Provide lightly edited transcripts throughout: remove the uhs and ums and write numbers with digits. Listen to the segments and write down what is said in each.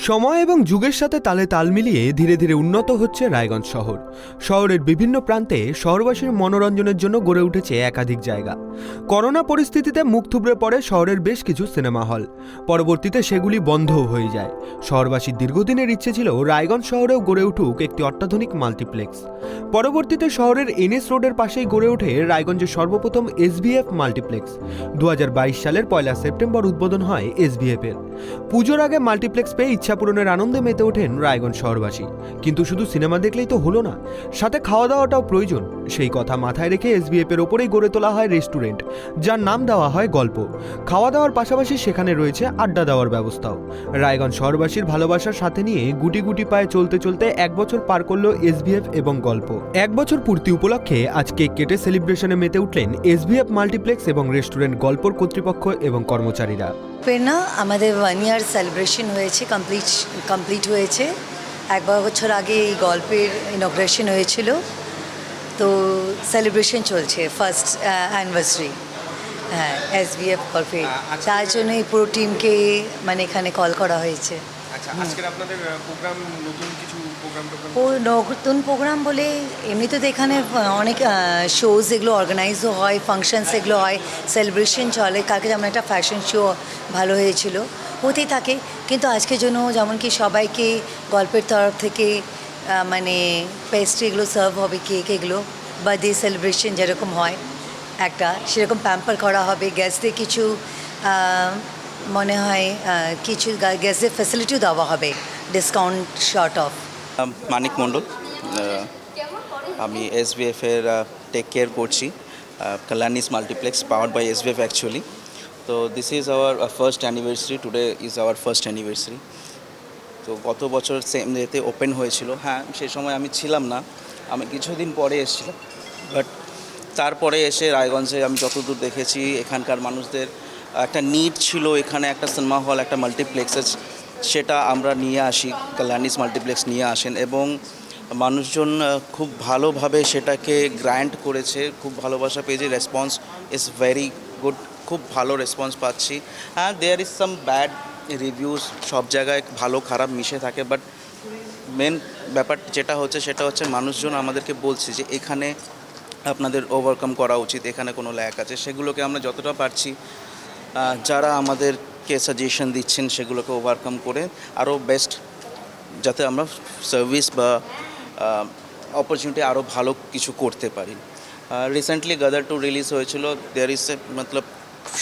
সময় এবং যুগের সাথে তালে তাল মিলিয়ে ধীরে ধীরে উন্নত হচ্ছে রায়গঞ্জ শহর। শহরের বিভিন্ন প্রান্তে শহরবাসীর মনোরঞ্জনের জন্য গড়ে উঠেছে একাধিক জায়গা। করোনা পরিস্থিতিতে মুখ থুবড়ে পড়ে শহরের বেশ কিছু সিনেমা হল। পরবর্তীতে সেগুলি বন্ধও হয়ে যায়। শহরবাসীর দীর্ঘদিনের ইচ্ছে ছিল রায়গঞ্জ শহরেও গড়ে উঠুক একটি অত্যাধুনিক মাল্টিপ্লেক্স। পরবর্তীতে শহরের এনএস রোডের পাশেই গড়ে ওঠে রায়গঞ্জের সর্বপ্রথম এসভিএফ মাল্টিপ্লেক্স। 2022 সালের 1 সেপ্টেম্বর উদ্বোধন হয় এসভিএফ এর। পুজোর আগে মাল্টিপ্লেক্স পেয়ে ইচ্ছা পূরণের আনন্দে মেতে ওঠেন রায়গঞ্জ শহরবাসী। কিন্তু শুধু সিনেমা দেখলেই তো হলো না, সাথে খাওয়া দাওয়াটাও প্রয়োজন। সেই কথা মাথায় রেখে এসভিএফ এর ওপরেই গড়ে তোলা হয় রেস্টুরেন্ট, যার নাম দেওয়া হয় গল্প। খাওয়া দাওয়ার পাশাপাশি সেখানে রয়েছে আড্ডা দেওয়ার ব্যবস্থাও। রায়গঞ্জ শহরবাসীর ভালোবাসার সাথে নিয়ে গুটি গুটি পায়ে চলতে চলতে 1 বছর পার করলো এসভিএফ এবং গল্প। 1 বছর পূর্তি উপলক্ষে আজ কেক কেটে সেলিব্রেশনে মেতে উঠলেন এসভিএফ মাল্টিপ্লেক্স এবং রেস্টুরেন্ট গল্পর কর্তৃপক্ষ এবং কর্মচারীরা। না আমাদের 1 ইয়ার সেলিব্রেশন হয়েছে, কমপ্লিট হয়েছে। 1 বছর আগে এই গল্পের ইনগ্রেশন হয়েছিল, তো সেলিব্রেশন চলছে ফার্স্ট অ্যানিভার্সারি। হ্যাঁ, এসভিএফ গল্পের, তার জন্য এই পুরো টিমকে মানে এখানে কল করা হয়েছে। নতুন প্রোগ্রাম বলে এমনিতে তো এখানে অনেক শোজ এগুলো অর্গানাইজও হয়, ফাংশনস এগুলো হয়, সেলিব্রেশন চলে। কালকে যেমন একটা ফ্যাশন শো ভালো হয়েছিল, হতেই থাকে। কিন্তু আজকের জন্য যেমন কি সবাইকে গল্পের তরফ থেকে মানে পেস্ট্রিগুলো সার্ভ হবে, কেক এগুলো বার্থডে সেলিব্রেশন যেরকম হয় একটা, সেরকম প্যাম্পার করা হবে। গেস্টদের কিছু মনে হয় কিছু গেস্টদের ফ্যাসিলিটিও দেওয়া হবে, ডিসকাউন্ট শর্ট অফ। মানিক মণ্ডল, আমি এসভিএফ এর টেক কেয়ার করছি। Kalyanis Multiplex powered by SVF actually. So this is our first anniversary. Today is our first anniversary. তো গত বছর সেম ডেতে ওপেন হয়েছিল। হ্যাঁ, সেই সময় আমি ছিলাম না, আমি কিছুদিন পরে এসেছিলাম। বাট তারপরে এসে রায়গঞ্জে আমি যতদূর দেখেছি এখানকার মানুষদের একটা নিড ছিল, এখানে একটা সিনেমা হল, একটা মাল্টিপ্লেক্সের, সেটা আমরা নিয়ে আসি। কাল্যানিস মাল্টিপ্লেক্স নিয়ে আসেন এবং মানুষজন খুব ভালোভাবে সেটাকে গ্র্যান্ট করেছে, খুব ভালোবাসা পেয়েছে। রেসপন্স ইজ ভেরি গুড, খুব ভালো রেসপন্স পাচ্ছি। হ্যাঁ, there is some bad reviews, সব জায়গায় ভালো খারাপ মিশে থাকে। বাট মেন ব্যাপার যেটা হচ্ছে সেটা হচ্ছে মানুষজন আমাদেরকে বলছে যে এখানে আপনাদের ওভারকাম করা উচিত, এখানে কোনো ল্যাক আছে। সেগুলোকে আমরা যতটা পারছি, যারা আমাদেরকে সাজেশন দিচ্ছেন সেগুলোকে ওভারকাম করে আরও বেস্ট, যাতে আমরা সার্ভিস বা অপরচুনিটি আরও ভালো কিছু করতে পারি। রিসেন্টলি গাদার 2 রিলিজ হয়েছিল। দেয়ার ইজ এ মতলব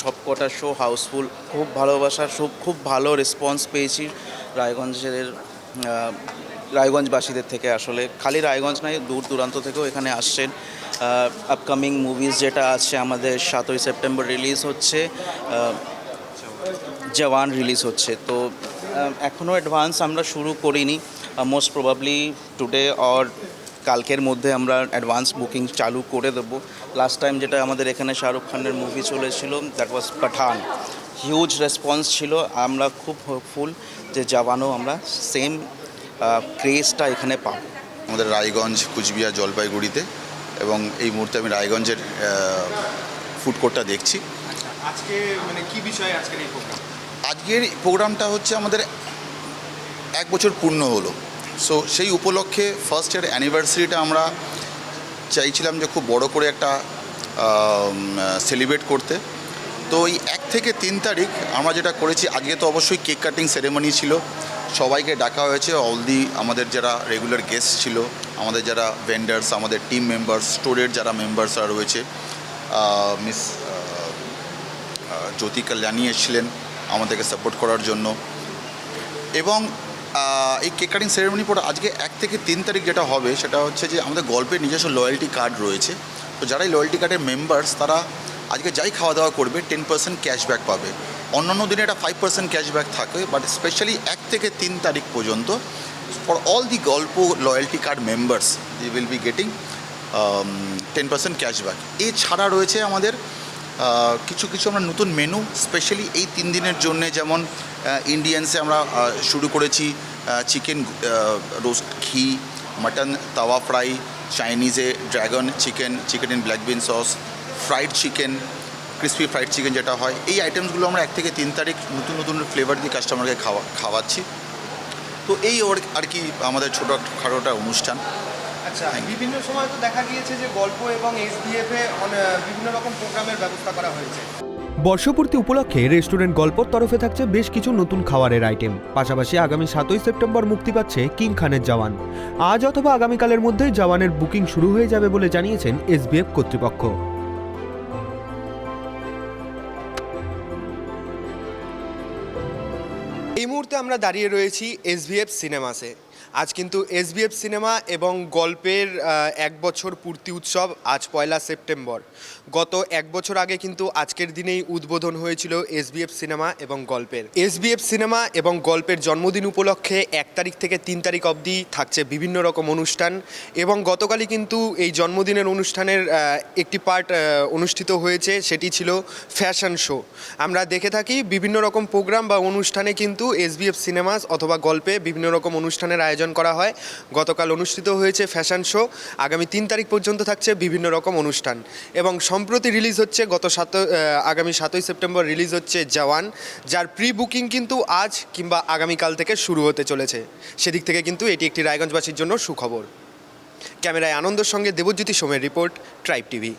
সবকটা শো হাউসফুল, খুব ভালোবাসা, খুব ভালো রেসপন্স পেয়েছি রায়গঞ্জবাসীদের থেকে। আসলে খালি রায়গঞ্জ নয়, দূর দূরান্ত থেকেও এখানে আসছেন। আপকামিং মুভিজ যেটা আছে আমাদের 7 সেপ্টেম্বর রিলিজ হচ্ছে, জওয়ান রিলিজ হচ্ছে। তো এখনও অ্যাডভান্স আমরা শুরু করিনি, মোস্ট প্রবাবলি টুডে অর কালকের মধ্যে আমরা অ্যাডভান্স বুকিং চালু করে দেবো। লাস্ট টাইম যেটা আমাদের এখানে শাহরুখ খানের মুভি চলেছিল, that was Pathaan, huge response ছিল। আমরা খুব হোপফুল যে জওয়ানও আমরা সেম ক্রেজটা এখানে পাব। আমাদের রায়গঞ্জ, কুচবিহার, জলপাইগুড়িতে, এবং এই মুহূর্তে আমি রায়গঞ্জের ফুড কোর্টটা দেখছি। আজকে মানে কি বিষয় আজকের এই প্রোগ্রাম? আজকের প্রোগ্রামটা হচ্ছে আমাদের 1 বছর পূর্ণ হলো। সো সেই উপলক্ষে ফার্স্ট ইয়ার অ্যানিভার্সারিটা আমরা চাইছিলাম যে খুব বড় করে একটা সেলিব্রেট করতে। তো এই 1 থেকে 3 তারিখ আমরা যেটা করেছি, আজকে তো অবশ্যই কেক কাটিং সেরেমনি ছিল, সবাইকে ডাকা হয়েছে। আমাদের যারা রেগুলার গেস্ট ছিল, আমাদের যারা ভেন্ডার্স, আমাদের টিম মেম্বার্স, স্টোরের যারা মেম্বার্সরা রয়েছে, মিস জ্যোতি কাল্যাণী এসেছিলেন আমাদেরকে সাপোর্ট করার জন্য। এবং এই কেক কাটিং সেরেমনি পর আজকে 1 থেকে 3 তারিখ যেটা হবে সেটা হচ্ছে যে আমাদের গল্পের নিজস্ব লয়্যালটি কার্ড রয়েছে। তো যারা এই লয়্যালটি কার্ডের মেম্বার্স, তারা আজকে যাই খাওয়া দাওয়া করবে 10% ক্যাশব্যাক পাবে। অন্যান্য দিনে এটা 5% ক্যাশব্যাক থাকে, বাট স্পেশালি 1 থেকে 3 তারিখ পর্যন্ত ফর অল দি গল্প loyalty card members the will be getting 10% cashback. এছাড়া রয়েছে আমাদের কিছু আমরা নতুন মেনু স্পেশালি এই 3 দিনের জন্যে। যেমন ইন্ডিয়ানসে আমরা শুরু করেছি chicken roast ghee, mutton tawa fry, চাইনিজে dragon chicken in black bean sauce, fried chicken, crispy fried chicken যেটা হয়। এই আইটেমসগুলো আমরা 1 থেকে 3 তারিখ নতুন নতুন ফ্লেভার দিয়ে কাস্টমারকে খাওয়াচ্ছি। তো এই আর কি আমাদের ছোটোখাটো একটা অনুষ্ঠান। আচ্ছা, বিভিন্ন সময় তো দেখা গিয়েছে যে গল্প এবং SBF এ বিভিন্ন রকম প্রোগ্রামের ব্যবস্থা করা হয়েছে। বর্ষপূর্তি উপলক্ষে রেস্টুরেন্ট গল্পর তরফে থাকছে বেশ কিছু নতুন খাবারের আইটেম। পাশাপাশি আগামী 7ই সেপ্টেম্বর মুক্তি পাচ্ছে কিং খানের জওয়ান। আজ অথবা আগামীকালের মধ্যেই জওয়ানের বুকিং শুরু হয়ে যাবে বলে জানিয়েছেন SBF কর্তৃপক্ষ। এই মুহূর্তে আমরা দাঁড়িয়ে রয়েছি SVF সিনেমাসে। আজ কিন্তু SVF সিনেমা এবং গল্পের 1 বছর পূর্তি উৎসব আজ 1 সেপ্টেম্বর। গত 1 বছর আগে কিন্তু আজকের দিনেই উদ্বোধন হয়েছিল SVF সিনেমা এবং গল্পের। SVF সিনেমা এবং গল্পের জন্মদিন উপলক্ষে 1 তারিখ থেকে 3 তারিখ অবধি থাকছে বিভিন্ন রকম অনুষ্ঠান এবং গতকালই কিন্তু এই জন্মদিনের অনুষ্ঠানের একটি পার্ট অনুষ্ঠিত হয়েছে, সেটি ছিল ফ্যাশন শো। আমরা দেখে থাকি বিভিন্ন রকম প্রোগ্রাম বা অনুষ্ঠানে কিন্তু SVF সিনেমাস অথবা গল্পে বিভিন্ন রকম অনুষ্ঠানের আয়োজন করা হয়। গতকাল অনুষ্ঠিত হয়েছে ফ্যাশন শো, আগামী 3 তারিখ পর্যন্ত থাকছে বিভিন্ন রকম অনুষ্ঠান এবং সম্প্রতি রিলিজ হচ্ছে আগামী 7ই সেপ্টেম্বর রিলিজ হচ্ছে জওয়ান, যার প্রি বুকিং কিন্তু আজ কিংবা আগামীকাল থেকে শুরু হতে চলেছে। সেদিক থেকে কিন্তু এটি একটি রায়গঞ্জবাসীর জন্য সুখবর। ক্যামেরায় আনন্দের সঙ্গে দেবজ্যোতি সোমের রিপোর্ট, ট্রাইব টিভি।